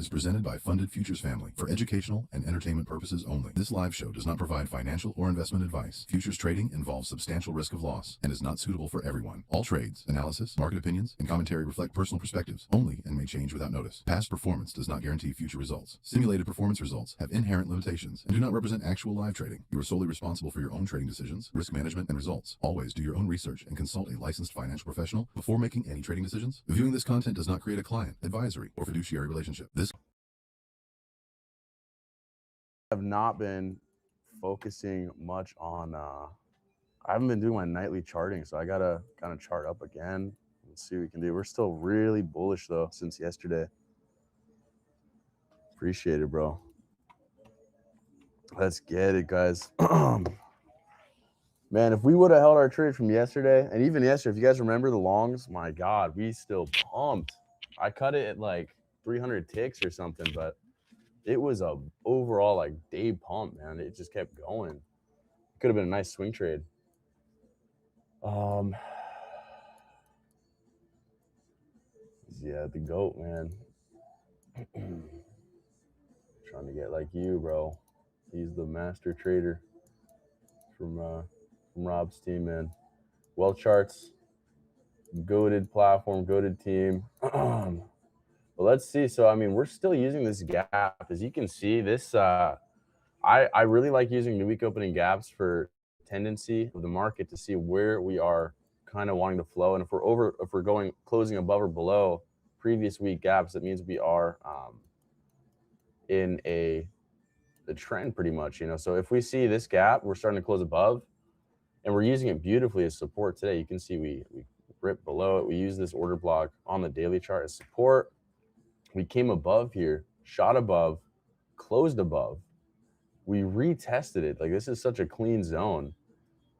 is presented by Funded Futures Family for educational and entertainment purposes only. This live show does not provide financial or investment advice. Futures trading involves substantial risk of loss and is not suitable for everyone. All trades, analysis, market opinions, and commentary reflect personal perspectives only and may change without notice. Past performance does not guarantee future results. Simulated performance results have inherent limitations and do not represent actual live trading. You are solely responsible for your own trading decisions, risk management, and results. Always do your own research and consult a licensed financial professional before making any trading decisions. Viewing this content does not create a client, advisory, or fiduciary relationship. This have not been focusing much on I haven't been doing my nightly charting, so I gotta kind of chart up again and see what we can do. We're still really bullish though since yesterday. Appreciate it, bro. Let's get it, guys. Man, if we would have held our trade from yesterday, and even yesterday, if you guys remember the longs, my God, we still pumped. I cut it at like 300 ticks or something, but it was a overall like day pump, man. It just kept going. It could have been a nice swing trade. Yeah, the GOAT, man. Trying to get like you, bro. He's the master trader from Rob's team, man. Well charts, goated platform, goated team. But let's see. So I mean, we're still using this gap. As you can see, this I really like using new week opening gaps for tendency of the market to see where we are kind of wanting to flow. And if we're going closing above or below previous week gaps, that means we are in the trend pretty much, you know. So if we see this gap, we're starting to close above, and we're using it beautifully as support today. You can see we ripped below it. We use this order block on the daily chart as support. We came above here, shot above, closed above. We retested it. Like, this is such a clean zone,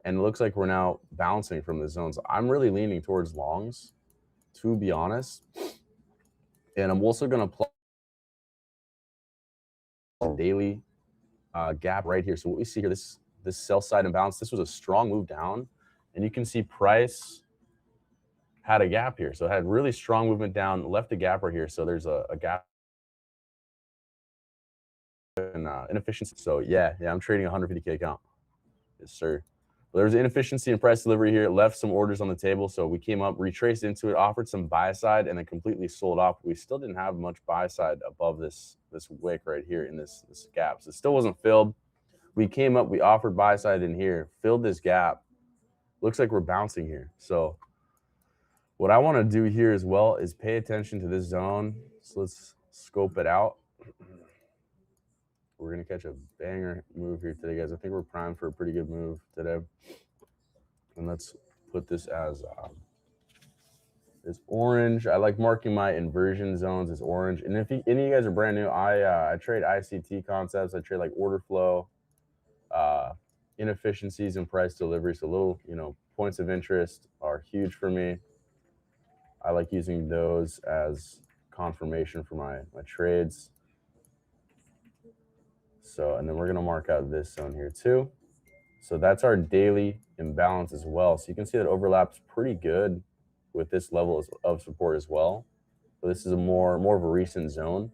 and it looks like we're now bouncing from the zones. I'm really leaning towards longs, to be honest, and I'm also going to plug daily gap right here. So what we see here, this sell side imbalance, this was a strong move down, and you can see price had a gap here. So it had really strong movement down, left a gap right here. So there's a gap and inefficiency. So yeah, I'm trading a 150K account. Yes, sir. Well, there's inefficiency in price delivery here. It left some orders on the table. So we came up, retraced into it, offered some buy side, and then completely sold off. We still didn't have much buy side above this wick right here in this gap. So it still wasn't filled. We came up, we offered buy side in here, filled this gap. Looks like we're bouncing here. So what I want to do here as well is pay attention to this zone. So let's scope it out. We're going to catch a banger move here today, guys. I think we're primed for a pretty good move today. And let's put this as it's orange. I like marking my inversion zones as orange. And if any of you guys are brand new, I trade ICT concepts. I trade like order flow, inefficiencies and price delivery. So little, points of interest are huge for me. I like using those as confirmation for my trades. So, and then we're going to mark out this zone here too. So that's our daily imbalance as well. So you can see that overlaps pretty good with this level of support as well. So this is a more of a recent zone.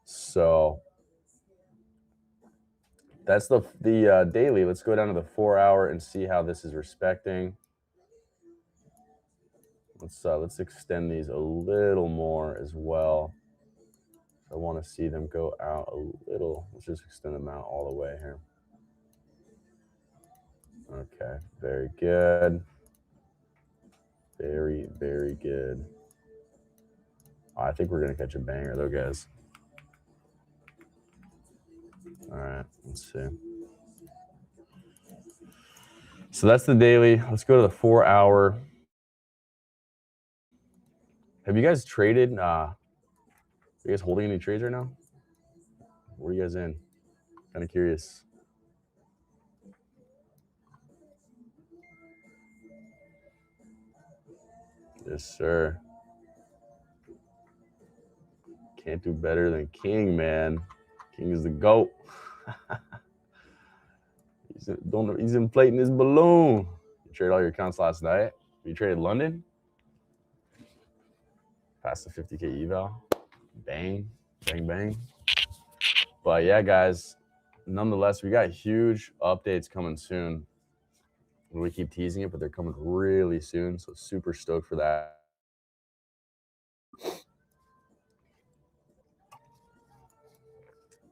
So that's the daily. Let's go down to the 4-hour and see how this is respecting. Let's extend these a little more as well. I want to see them go out a little. Let's just extend them out all the way here. Okay, very good. Very, very good. I think we're going to catch a banger though, guys. All right, let's see. So that's the daily. Let's go to the 4-hour. Have you guys traded? Are you guys holding any trades right now? Where are you guys in? Kind of curious. Yes, sir. Can't do better than King, man. King is the GOAT. He's inflating his balloon. You traded all your accounts last night. You traded London. Past the 50K eval. Bang. Bang, bang. But yeah, guys, nonetheless, we got huge updates coming soon. We keep teasing it, but they're coming really soon. So super stoked for that.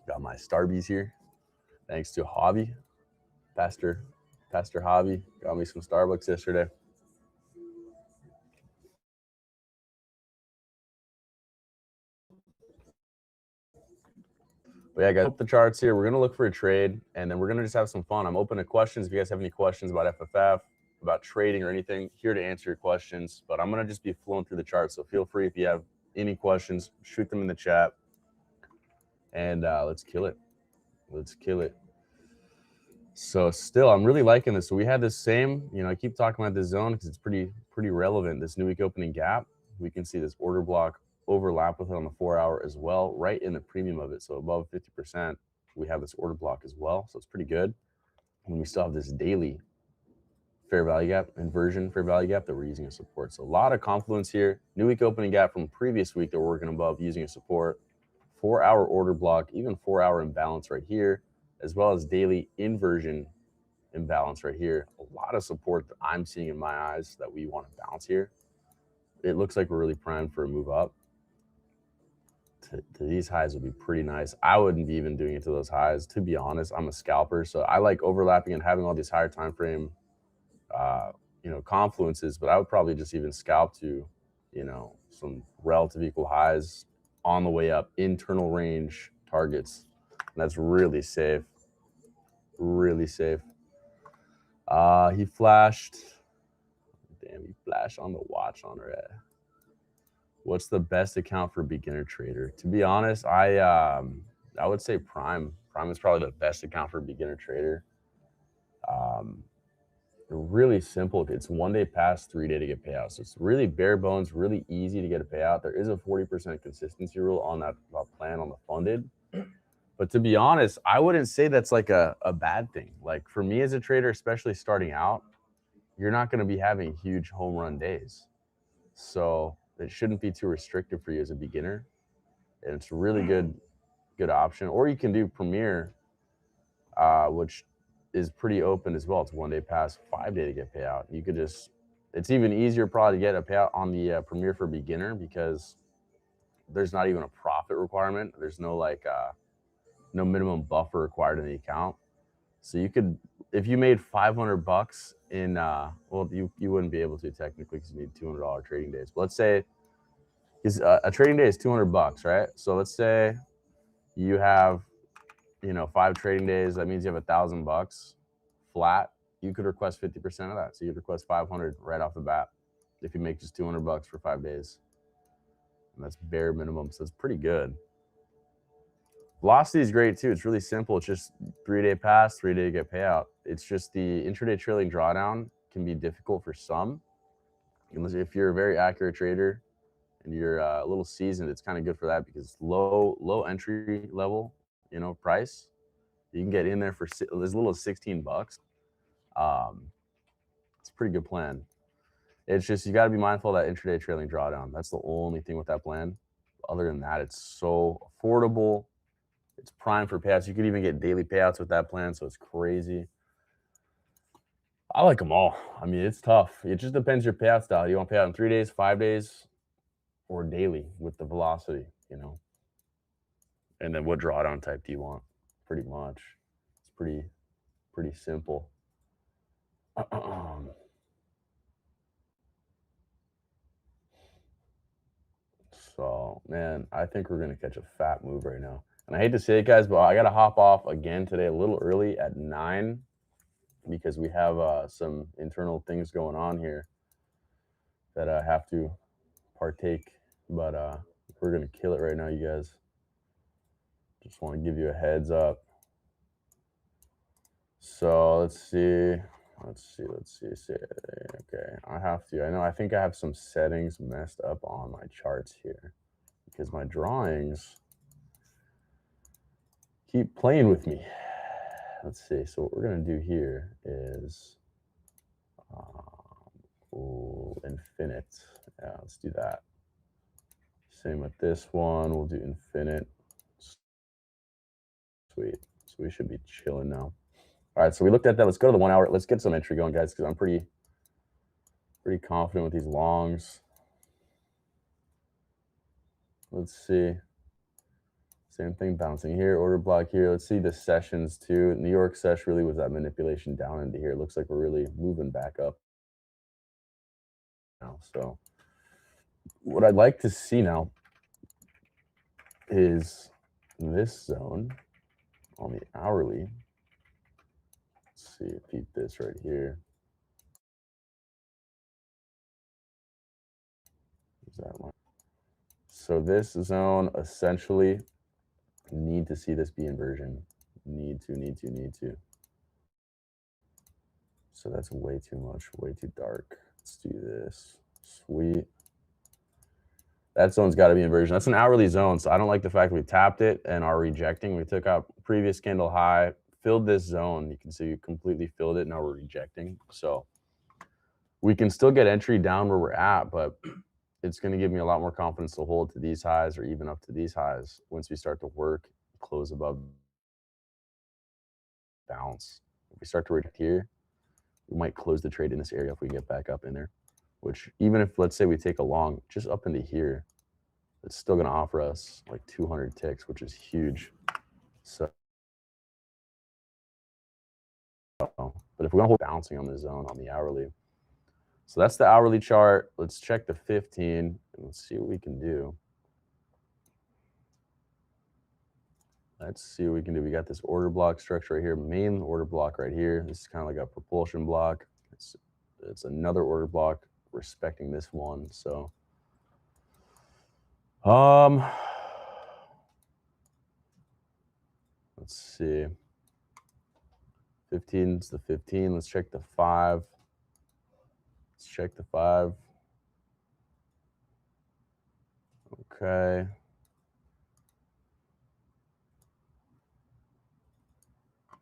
Got my Starbies here. Thanks to Hobby. Pastor Hobby got me some Starbucks yesterday. But yeah, guys, up the charts here. We're going to look for a trade, and then we're going to just have some fun. I'm open to questions. If you guys have any questions about FFF, about trading or anything, here to answer your questions. But I'm going to just be flowing through the charts. So feel free, if you have any questions, shoot them in the chat. And let's kill it. Let's kill it. So still, I'm really liking this. So we had this same, I keep talking about this zone because it's pretty relevant. This new week opening gap. We can see this order block overlap with it on the 4-hour as well, right in the premium of it. So above 50%, we have this order block as well. So it's pretty good. And we still have this daily fair value gap, inversion fair value gap that we're using as support. So a lot of confluence here. New week opening gap from previous week that we're working above using a support. 4-hour order block, even 4-hour imbalance right here, as well as daily inversion imbalance right here. A lot of support that I'm seeing in my eyes that we want to bounce here. It looks like we're really primed for a move up. To these highs would be pretty nice. I wouldn't be even doing it to those highs. To be honest, I'm a scalper, so I like overlapping and having all these higher time frame, confluences. But I would probably just even scalp to, some relative equal highs on the way up, internal range targets. And that's really safe. Really safe. He flashed. Damn, he flashed on the watch on red. What's the best account for beginner trader? To be honest, I would say Prime. Prime is probably the best account for beginner trader. Really simple. It's 1 day pass, 3 day to get payouts. So it's really bare bones, really easy to get a payout. There is a 40% consistency rule on that plan on the funded. But to be honest, I wouldn't say that's like a bad thing. Like for me as a trader, especially starting out, you're not going to be having huge home run days. So it shouldn't be too restrictive for you as a beginner. And it's a really good option. Or you can do Premier, which is pretty open as well. It's 1 day pass, 5 day to get payout. You could just, it's even easier probably to get a payout on the Premier for beginner because there's not even a profit requirement. There's no no minimum buffer required in the account. So you could, if you made $500 in, well, you wouldn't be able to technically because you need $200 trading days. But let's say, because a trading day is $200, right? So let's say you have, 5 trading days. That means you have $1,000 flat. You could request 50% of that. So you'd request 500 right off the bat if you make just $200 for 5 days. And that's bare minimum. So it's pretty good. Velocity is great too. It's really simple. It's just 3 day pass, 3 day get payout. It's just the intraday trailing drawdown can be difficult for some. If you're a very accurate trader and you're a little seasoned, it's kind of good for that because it's low entry level, price. You can get in there for as little as $16. It's a pretty good plan. It's just you got to be mindful of that intraday trailing drawdown. That's the only thing with that plan. Other than that, it's so affordable. It's prime for payouts. You could even get daily payouts with that plan, so it's crazy. I like them all. I mean, it's tough. It just depends your payout style. You want to pay out in 3 days, 5 days, or daily with the velocity, And then what drawdown type do you want? Pretty much. It's pretty simple. So, man, I think we're going to catch a fat move right now. And I hate to say it, guys, but I got to hop off again today a little early at 9 because we have some internal things going on here that I have to partake. But we're going to kill it right now, you guys. Just want to give you a heads up. So let's see. Okay, I think I have some settings messed up on my charts here because my drawings keep playing with me. Let's see. So what we're going to do here is infinite. Yeah, let's do that. Same with this one. We'll do infinite. Sweet. So we should be chilling now. All right, so we looked at that. Let's go to the 1 hour. Let's get some entry going, guys, because I'm pretty confident with these longs. Let's see. Same thing, bouncing here, order block here. Let's see the sessions too. New York sesh really was that manipulation down into here. It looks like we're really moving back up now. So what I'd like to see now is this zone on the hourly. Let's see, peep this right here. Is that one? So this zone essentially need to see this be inversion. Need to. So that's way too much, way too dark. Let's do this. Sweet. That zone's got to be inversion. That's an hourly zone, so I don't like the fact we tapped it and are rejecting. We took out previous candle high, filled this zone. You can see we completely filled it. Now we're rejecting. So we can still get entry down where we're at, but it's going to give me a lot more confidence to hold to these highs or even up to these highs once we start to work, close above bounce. If we start to reject here, we might close the trade in this area if we get back up in there, which even if, let's say we take a long just up into here, it's still going to offer us like 200 ticks, which is huge. So, but if we're going to hold bouncing on the zone on the hourly, so that's the hourly chart. Let's check the 15 and let's see what we can do. Let's see what we can do. We got this order block structure right here, main order block right here. This is kind of like a propulsion block. It's another order block respecting this one. So, let's see. 15 is the 15. Let's check the 5. Let's check the 5. Okay.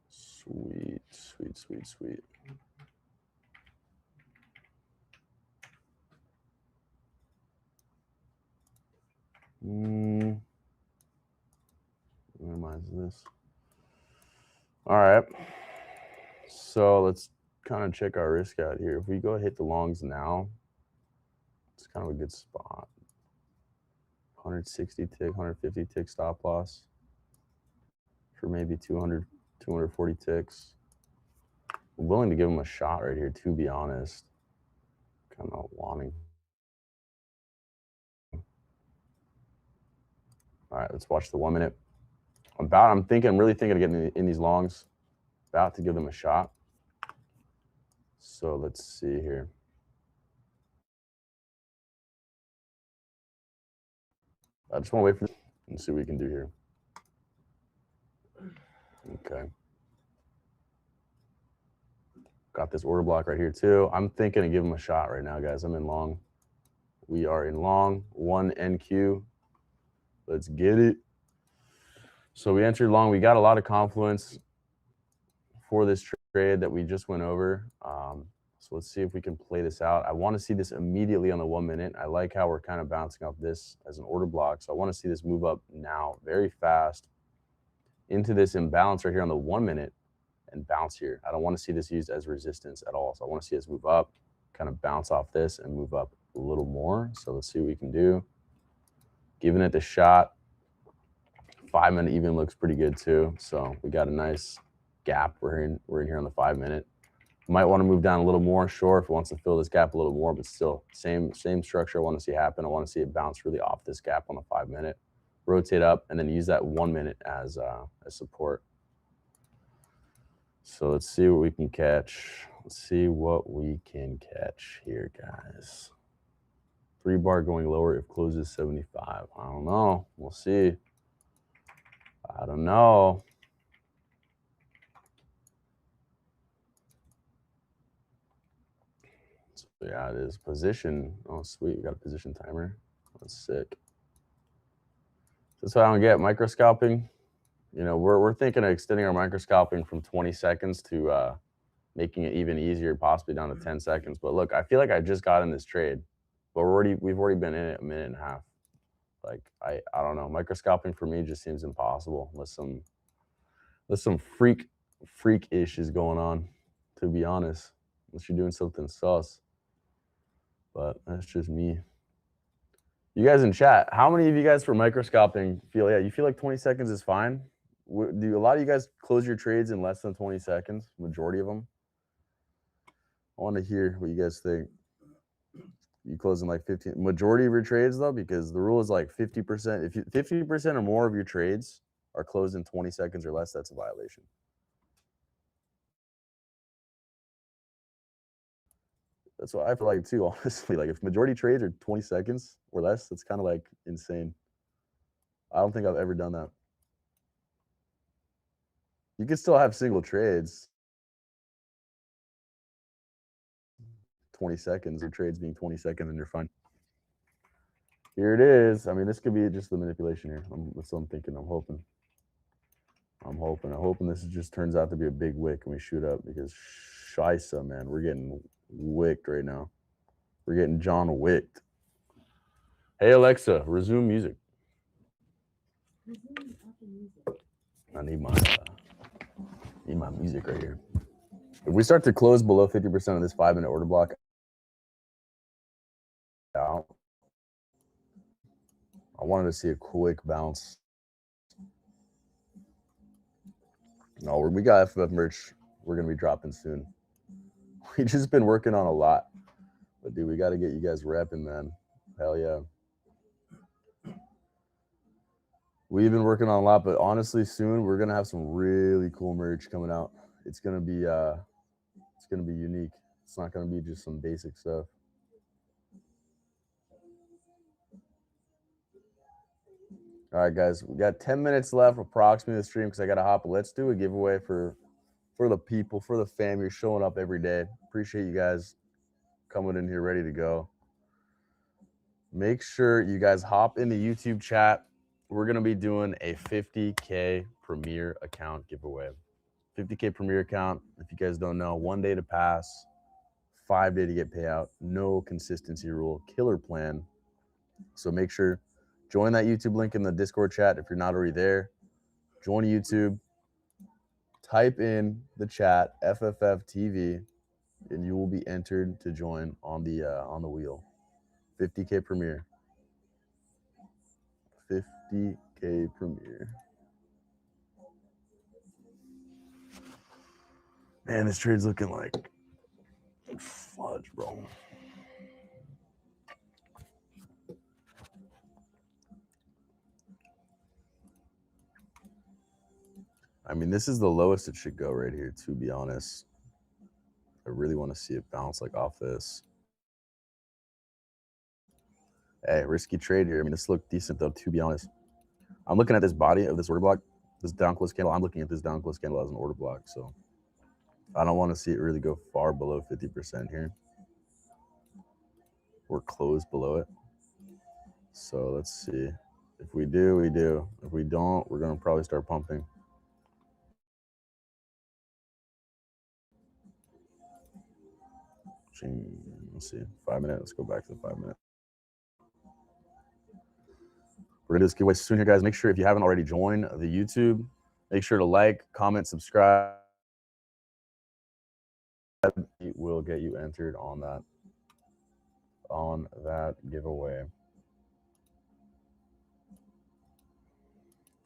Sweet. Minimize this. All right. So let's kind of check our risk out here. If we go hit the longs now, it's kind of a good spot. 160 tick, 150 tick stop loss for maybe 200, 240 ticks. I'm willing to give him a shot right here, to be honest. Kind of wanting. All right, let's watch the 1 minute. I'm really thinking of getting in these longs. About to give them a shot. So let's see here. I just want to wait for this and see what we can do here. Okay. Got this order block right here too. I'm thinking of giving him a shot right now, guys. I'm in long. We are in long. 1 NQ. Let's get it. So we entered long. We got a lot of confluence for this trade that we just went over. So let's see if we can play this out. I want to see this immediately on the 1 minute. I like how we're kind of bouncing off this as an order block. So I want to see this move up now very fast into this imbalance right here on the 1 minute and bounce here. I don't want to see this used as resistance at all. So I want to see us move up, kind of bounce off this and move up a little more. So let's see what we can do. Giving it the shot. 5 minute even looks pretty good too. So we got a nice gap. We're in here on the 5 minute. Might want to move down a little more, sure, if it wants to fill this gap a little more, but still same structure I want to see happen. I want to see it bounce really off this gap on the 5 minute, rotate up, and then use that 1 minute as support. So let's see what we can catch. Let's see what we can catch here, guys. 3 bar going lower if closes 75. I don't know. We'll see. I don't know. So yeah, it is position. Oh, sweet. We got a position timer. That's sick. That's what I don't get. Micro scalping. You know, we're thinking of extending our micro scalping from 20 seconds to making it even easier, possibly down to 10 seconds. But look, I feel like I just got in this trade, but we've already been in it a minute and a half. Like I don't know. Micro scalping for me just seems impossible unless some There's some freak-ish is going on, to be honest. Unless you're doing something sus. But that's just me. You guys in chat, how many of you guys for microscoping feel, you feel like 20 seconds is fine? Do a lot of you guys close your trades in less than 20 seconds? Majority of them? I want to hear what you guys think. You close in like 15, majority of your trades though, because the rule is like 50%. If 50% or more of your trades are closed in 20 seconds or less, that's a violation. That's what I feel like too, honestly. Like if majority trades are 20 seconds or less, that's kind of like insane. I don't think I've ever done that. You can still have single trades. 20 seconds, or trades being 20 seconds, and you're fine. Here it is. I mean, this could be just the manipulation here. That's what I'm thinking. I'm hoping this just turns out to be a big wick and we shoot up, because scheisse, man, we're getting wicked right now. We're getting John wicked. Hey Alexa, resume music. I need my music right here. If we start to close below 50% of this 5-minute order block out, I wanted to see a quick bounce. No, we got FFF merch. We're gonna be dropping soon. We just been working on a lot, but dude, we got to get you guys repping, man. Hell yeah. We've been working on a lot, but honestly, soon we're gonna have some really cool merch coming out. It's gonna be unique. It's not gonna be just some basic stuff. All right, guys, we got 10 minutes left approximately the stream because I gotta hop. Let's do a giveaway for the people, for the fam. You're showing up every day. Appreciate you guys coming in here ready to go. Make sure you guys hop in the YouTube chat. We're gonna be doing a 50K Premier account giveaway. 50K Premier account. If you guys don't know, 1 day to pass, 5 day to get payout, no consistency rule, killer plan. So make sure join that YouTube link in the Discord chat if you're not already there. Join YouTube, type in the chat FFF TV, and you will be entered to join on the wheel. 50K Premier. 50K Premier. Man, this trade's looking like fudge, bro. I mean, this is the lowest it should go right here, to be honest. I really want to see it bounce like off this. Hey, risky trade here. I mean, this looked decent though, to be honest. I'm looking at this body of this order block, this down close candle. I'm looking at this down close candle as an order block, so I don't want to see it really go far below 50% here. We're close below it. So let's see. If we do, we do. If we don't, we're gonna probably start pumping. Let's see, 5 minutes. Let's go back to the 5 minute. We're gonna do this giveaway soon here, guys. Make sure if you haven't already joined the YouTube, make sure to like, comment, subscribe. It will get you entered on that giveaway.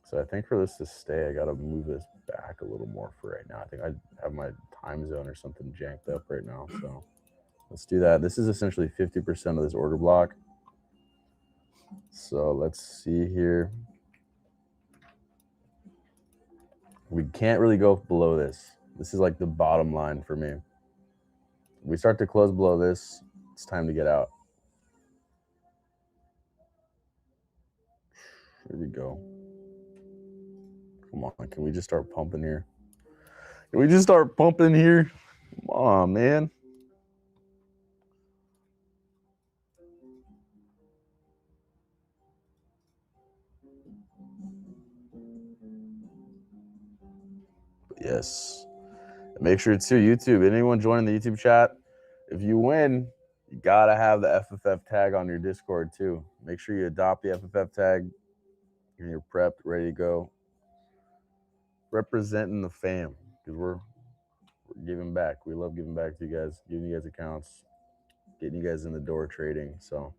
So I think for this to stay, I gotta move this back a little more for right now. I think I have my time zone or something janked up right now. So let's do that. This is essentially 50% of this order block. So let's see here. We can't really go below this. This is like the bottom line for me. If we start to close below this, it's time to get out. Here we go. Come on, can we just start pumping here? Can we just start pumping here? Come on, man. Yes. Make sure it's your YouTube. Anyone joining the YouTube chat, if you win, you gotta have the FFF tag on your Discord too. Make sure you adopt the FFF tag and you're prepped, ready to go. representing the fam because we're giving back. We love giving back to you guys, giving you guys accounts, getting you guys in the door trading. So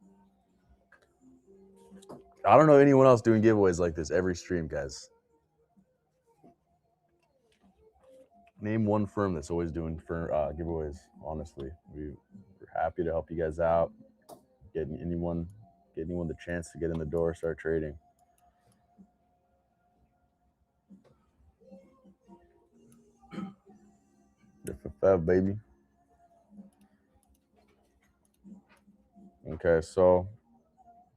I don't know anyone else doing giveaways like this every stream, guys. Name one firm that's always doing giveaways. Honestly, we're happy to help you guys out. Get anyone the chance to get in the door, start trading. FFF, baby. Okay, so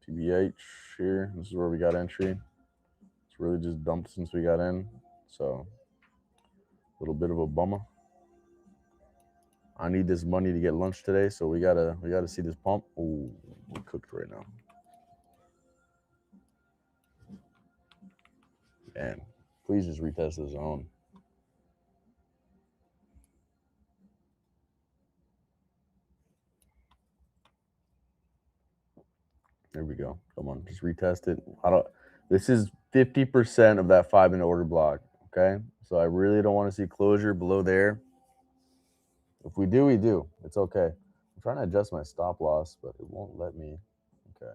TBH here. This is where we got entry. It's really just dumped since we got in. So a little bit of a bummer. I need this money to get lunch today, so we gotta see this pump. Ooh, we're cooked right now. Man, please just retest the zone. There we go. Come on, just retest it. This is 50% of that 5-minute order block. Okay, so I really don't want to see closure below there. If we do, we do. It's okay. I'm trying to adjust my stop loss, but it won't let me. Okay,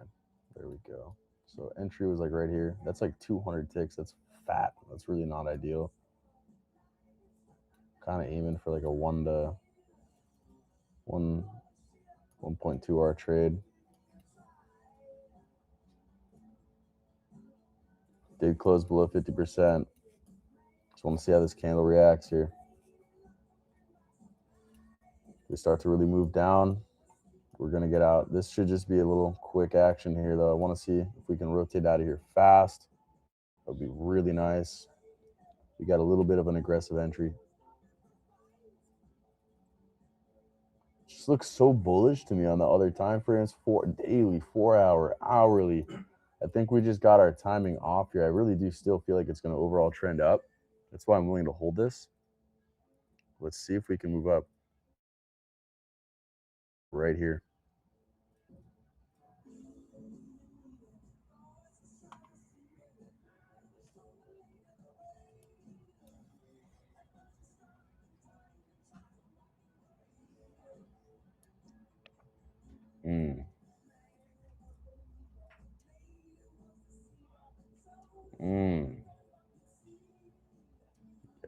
there we go. So entry was like right here. That's like 200 ticks. That's fat. That's really not ideal. Kind of aiming for like a 1.2 R trade. Did close below 50%. Just want to see how this candle reacts here. We start to really move down. We're going to get out. This should just be a little quick action here, though. I want to see if we can rotate out of here fast. That would be really nice. We got a little bit of an aggressive entry. Just looks so bullish to me on the other time frames. Daily, 4 hour, hourly. I think we just got our timing off here. I really do still feel like it's going to overall trend up. That's why I'm willing to hold this. Let's see if we can move up right here.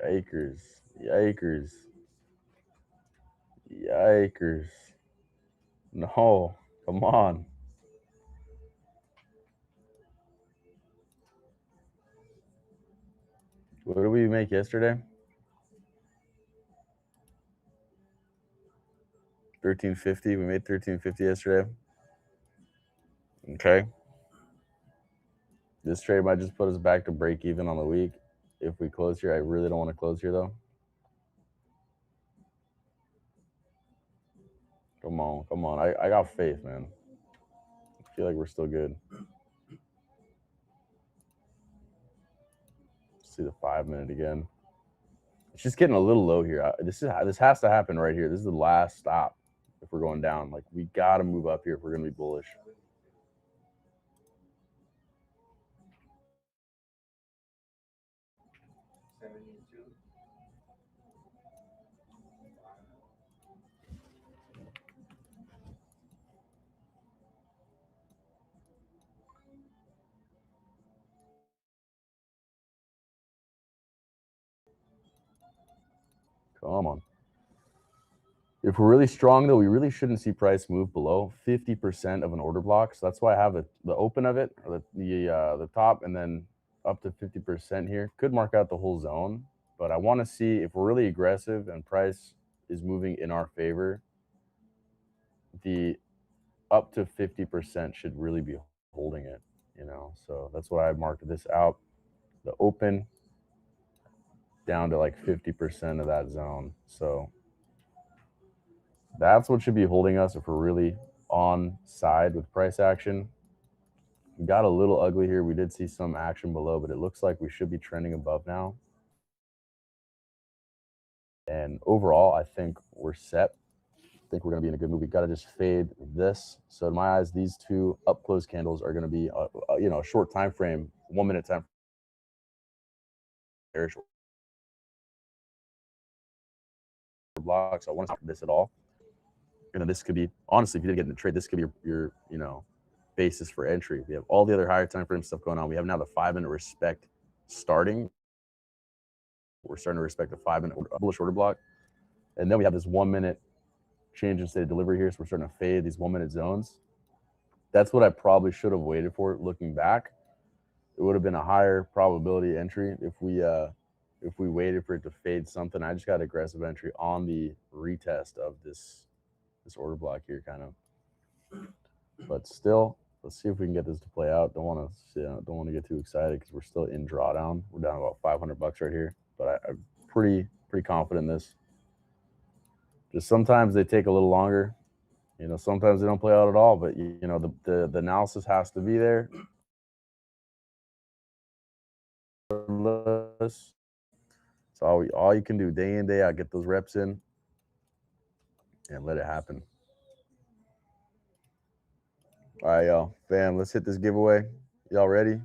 Yikers. Yikers. Yikers. No. Come on. What did we make yesterday? 1350. We made 1350 yesterday. Okay. This trade might just put us back to break even on the week. If we close here, I really don't want to close here though. Come on, come on. I got faith, man. I feel like we're still good. See the 5-minute again. It's just getting a little low here. This has to happen right here. This is the last stop if we're going down. Like we gotta move up here if we're gonna be bullish. Come on. If we're really strong, though, we really shouldn't see price move below 50% of an order block. So that's why I have the open of it, or the top, and then up to 50% here. Could mark out the whole zone, but I want to see if we're really aggressive and price is moving in our favor. The up to 50% should really be holding it, you know. So that's why I marked this out. The open down to like 50% of that zone. So that's what should be holding us if we're really on side with price action. We got a little ugly here. We did see some action below, but it looks like we should be trending above now. And overall, I think we're set. I think we're going to be in a good mood. We got to just fade this. So in my eyes, these two up close candles are going to be, a short time frame, 1 minute time. Very short. block, so I want to stop this at all. And then this could be, honestly, if you did get in the trade, this could be your you know, basis for entry. We have all the other higher time frame stuff going on. We have now the 5-minute respect starting. We're starting to respect the 5-minute bullish order block. And then we have this 1 minute change in state of delivery here. So we're starting to fade these 1 minute zones. That's what I probably should have waited for looking back. It would have been a higher probability entry if we waited for it to fade something. I just got aggressive entry on the retest of this order block here, kind of. But still, let's see if we can get this to play out. Don't want to get too excited because we're still in drawdown. We're down about $500 right here, but I'm pretty confident in this. Just sometimes they take a little longer. You know, sometimes they don't play out at all. But you know, the analysis has to be there. So all you can do day in, day out, get those reps in and let it happen. All right, y'all. Fam, let's hit this giveaway. Y'all ready?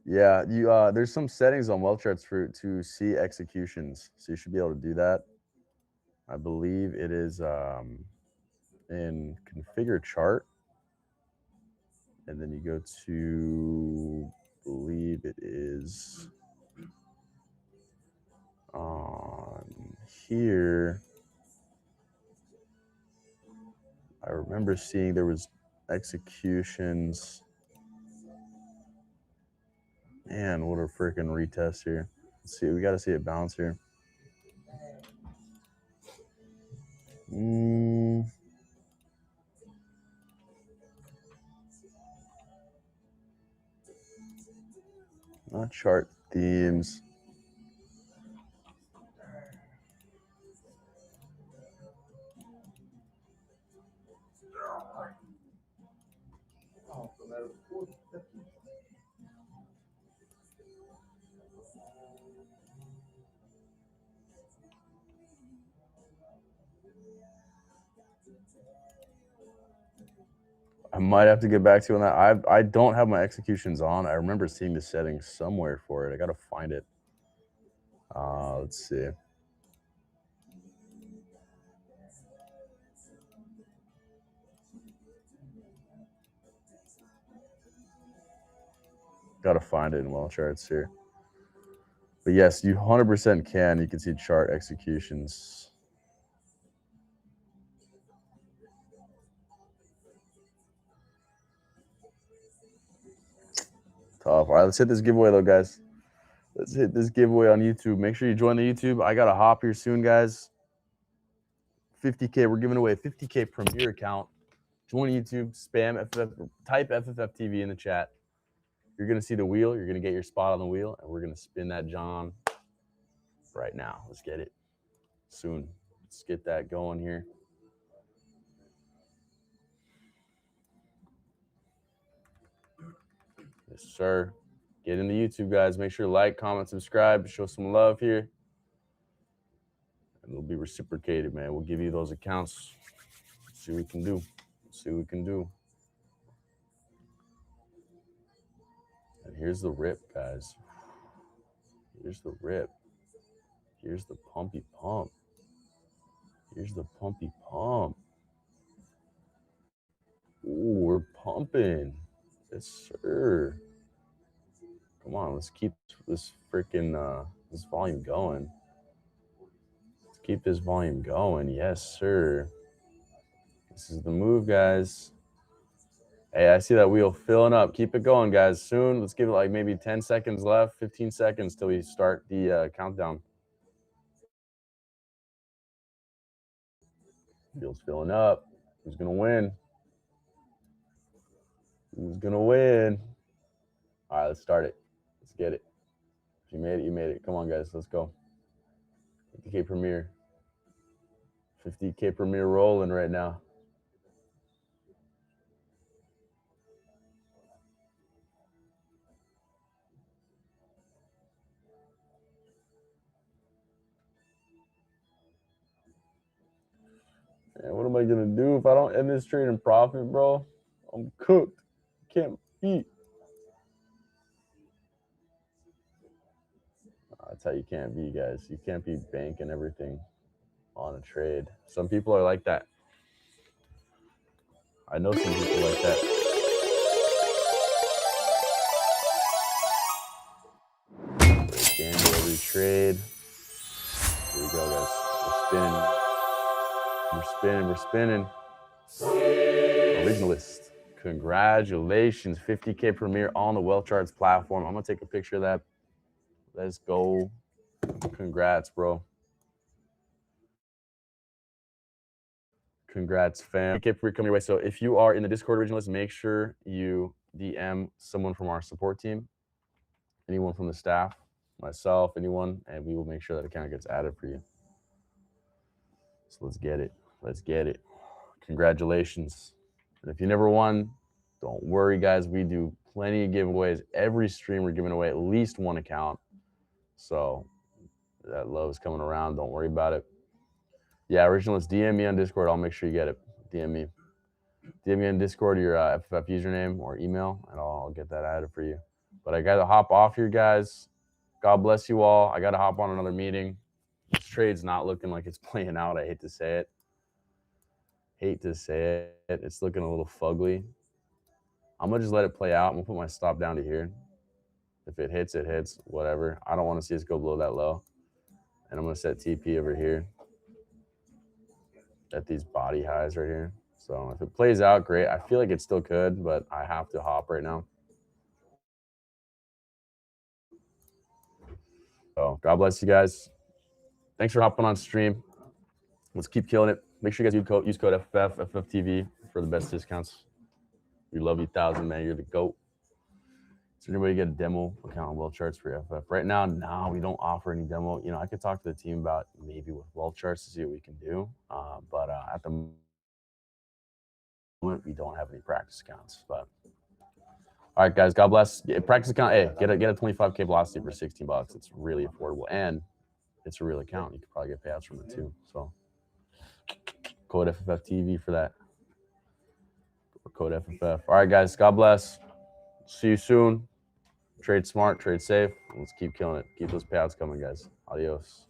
Yeah, you there's some settings on well charts to see executions. So you should be able to do that. I believe it is in configure chart. And then you go to, I believe it is on here. I remember seeing there was executions. Man, what a freaking retest here. Let's see, we got to see it bounce here. Not chart themes. I might have to get back to you on that. I don't have my executions on. I remember seeing the settings somewhere for it. I got to find it. Let's see. Got to find it in well charts here. But yes, you 100% can. You can see chart executions. Tough. All right, let's hit this giveaway though, guys. Let's hit this giveaway on YouTube. Make sure you join the YouTube. I got a hop here soon, guys. 50K. We're giving away a 50K Premier account. Join YouTube. Spam FFF. Type FFF TV in the chat. You're gonna see the wheel. You're gonna get your spot on the wheel, and we're gonna spin that John right now. Let's get it soon. Let's get that going here. Yes, sir. Get in the YouTube, guys. Make sure to like, comment, subscribe, show some love here. And it'll be reciprocated, man. We'll give you those accounts. See what we can do. See what we can do. And here's the rip, guys. Here's the rip. Here's the pumpy pump. Here's the pumpy pump. Ooh, we're pumping. Yes, sir. Come on, let's keep this freaking this volume going. Let's keep this volume going. Yes, sir. This is the move, guys. Hey, I see that wheel filling up. Keep it going, guys. Soon, let's give it like maybe 10 seconds left, 15 seconds till we start the countdown. Wheel's filling up. Who's gonna win? Who's gonna win? All right, let's start it. Let's get it. If you made it, you made it. Come on, guys. Let's go. 50K Premier. 50K Premier rolling right now. Man, what am I gonna do if I don't end this trade in profit, bro? I'm cooked. Can't beat. That's how you can't be, guys. You can't be banking everything on a trade. Some people are like that. I know some people like that. Break into every trade. Here we go, guys. We're spinning. We're spinning. Originalist. Congratulations. 50K Premier on the Wealth Charts platform. I'm going to take a picture of that. Let's go. Congrats, bro. Congrats, fam. 50K Premier coming your way. So if you are in the Discord Originalist, make sure you DM someone from our support team, anyone from the staff, myself, anyone, and we will make sure that account gets added for you. So let's get it. Let's get it. Congratulations. And if you never won, don't worry, guys. We do plenty of giveaways. Every stream we're giving away at least one account. So that love is coming around. Don't worry about it. Yeah, Originalists, DM me on Discord. I'll make sure you get it. DM me. DM me on Discord your FFF username or email, and I'll get that added for you. But I got to hop off here, guys. God bless you all. I got to hop on another meeting. This trade's not looking like it's playing out. I hate to say it. It's looking a little fugly. I'm going to just let it play out. I'm going to put my stop down to here. If it hits, it hits. Whatever. I don't want to see us go below that low. And I'm going to set TP over here at these body highs right here. So if it plays out, great. I feel like it still could, but I have to hop right now. So God bless you guys. Thanks for hopping on stream. Let's keep killing it. Make sure you guys use code FFF, FFTV for the best discounts. We love you 1,000, man. You're the GOAT. Is there anybody get a demo account on Wealth Charts for FF? Right now, no, we don't offer any demo. You know, I could talk to the team about maybe with Wealth Charts to see what we can do. But at the moment, we don't have any practice accounts. But all right, guys, God bless. Practice account, hey, get a 25K velocity for $16. It's really affordable, and it's a real account. You could probably get payouts from it too. So code FFFTV for that. Or code FFF. All right, guys, God bless. See you soon. Trade smart, trade safe. Let's keep killing it. Keep those payouts coming, guys. Adios.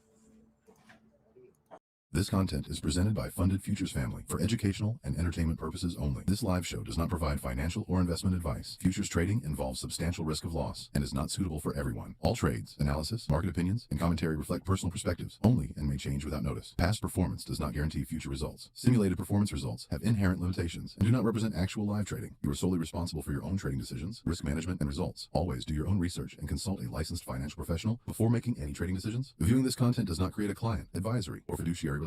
This content is presented by Funded Futures Family for educational and entertainment purposes only. This live show does not provide financial or investment advice. Futures trading involves substantial risk of loss and is not suitable for everyone. All trades, analysis, market opinions, and commentary reflect personal perspectives only and may change without notice. Past performance does not guarantee future results. Simulated performance results have inherent limitations and do not represent actual live trading. You are solely responsible for your own trading decisions, risk management, and results. Always do your own research and consult a licensed financial professional before making any trading decisions. Viewing this content does not create a client, advisory, or fiduciary relationship.